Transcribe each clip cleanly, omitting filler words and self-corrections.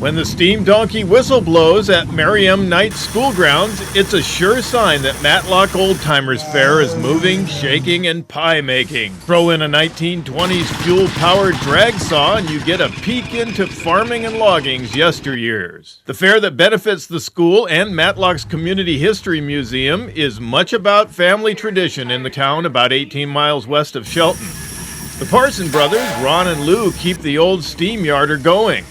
When the steam donkey whistle blows at Merriam Night School grounds, it's a sure sign that Matlock Old Timers Fair is moving, shaking, and pie making. Throw in a 1920s fuel-powered drag saw and you get a peek into farming and logging's yesteryears. The fair that benefits the school and Matlock's Community History Museum is much about family tradition in the town about 18 miles west of Shelton. The Parson brothers, Ron and Lou, keep the old steam yarder going.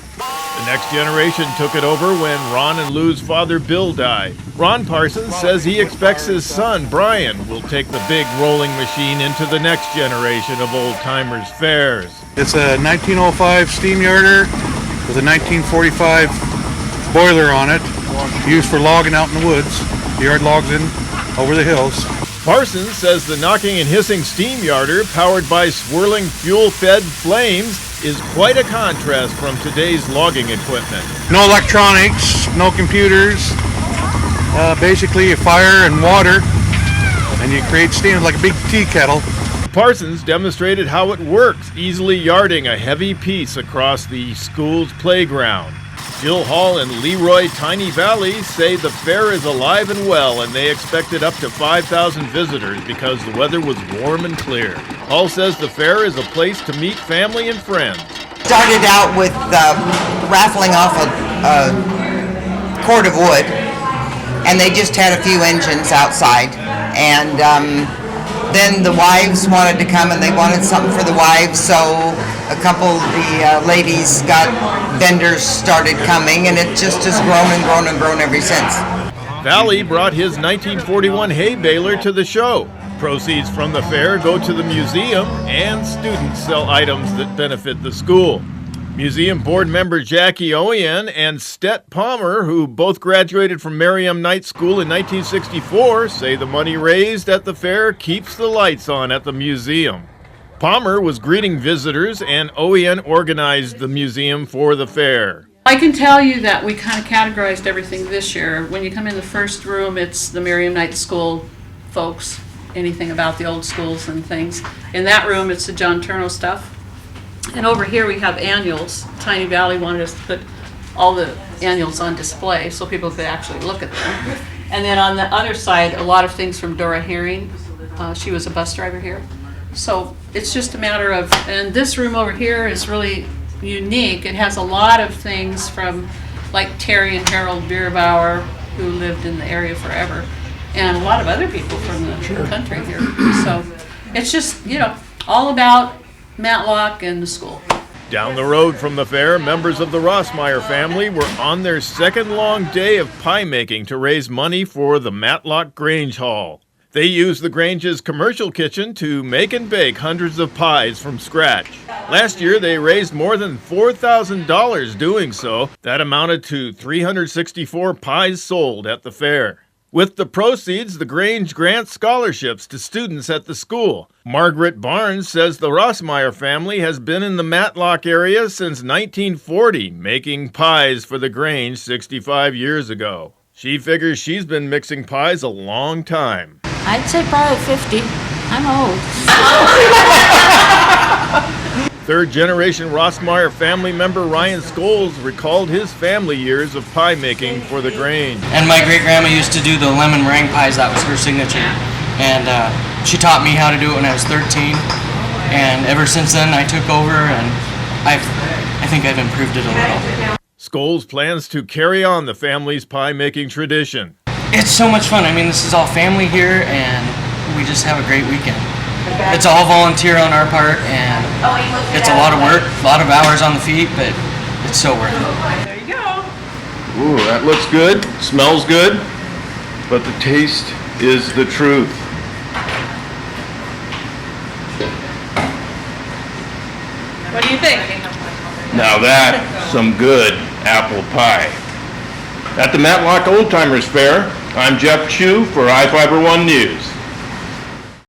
The next generation took it over when Ron and Lou's father Bill died. Ron Parson says he expects his son Brian will take the big rolling machine into the next generation of old timers fairs. It's a 1905 steam yarder with a 1945 boiler on it, used for logging out in the woods. The yard logs in over the hills. Parson says the knocking and hissing steam yarder, powered by swirling fuel-fed flames, is quite a contrast from today's logging equipment. No electronics, no computers, basically a fire and water, and you create steam like a big tea kettle. Parsons demonstrated how it works, easily yarding a heavy piece across the school's playground. Jill Hall and Leroy Tiny Valley say the fair is alive and well, and they expected up to 5,000 visitors because the weather was warm and clear. Hall says the fair is a place to meet family and friends. Started out with raffling off a cord of wood, and they just had a few engines outside, and then the wives wanted to come and they wanted something for the wives, so a couple of the ladies got vendors started coming, and it just has grown and grown and grown ever since. Valley brought his 1941 hay baler to the show. Proceeds from the fair go to the museum, and students sell items that benefit the school. Museum board member Jackie Oien and Stet Palmer, who both graduated from Merriam Night School in 1964, say the money raised at the fair keeps the lights on at the museum. Palmer was greeting visitors, and Oien organized the museum for the fair. I can tell you that we kind of categorized everything this year. When you come in the first room, it's the Merriam Night School folks, anything about the old schools and things. In that room, it's the John Turno stuff. And over here we have annuals. Tiny Valley wanted us to put all the annuals on display so people could actually look at them. And then on the other side, a lot of things from Dora Herring. She was a bus driver here. So it's just a matter of, and this room over here is really unique. It has a lot of things from like Terry and Harold Bierbauer, who lived in the area forever, and a lot of other people from the country here. So it's just, all about Matlock and the school. Down the road from the fair, members of the Rossmeyer family were on their second long day of pie making to raise money for the Matlock Grange Hall. They used the Grange's commercial kitchen to make and bake hundreds of pies from scratch. Last year, they raised more than $4,000 doing so. That amounted to 364 pies sold at the fair. With the proceeds, the Grange grants scholarships to students at the school. Margaret Barnes says the Rossmeyer family has been in the Matlock area since 1940, making pies for the Grange 65 years ago. She figures she's been mixing pies a long time. I'd say probably 50. I'm old. Third-generation Rossmeyer family member Ryan Scoles recalled his family years of pie making for the Grange. And my great-grandma used to do the lemon meringue pies. That was her signature. And she taught me how to do it when I was 13. And ever since then, I took over, and I think I've improved it a little. Scoles plans to carry on the family's pie-making tradition. It's so much fun. I mean, this is all family here, and we just have a great weekend. It's all volunteer on our part, and it's a lot of work, a lot of hours on the feet, but it's so worth it. There you go. Ooh, that looks good, smells good, but the taste is the truth. What do you think? Now that's some good apple pie. At the Matlock Old Timers Fair, I'm Jeff Chu for I-Fiber One News.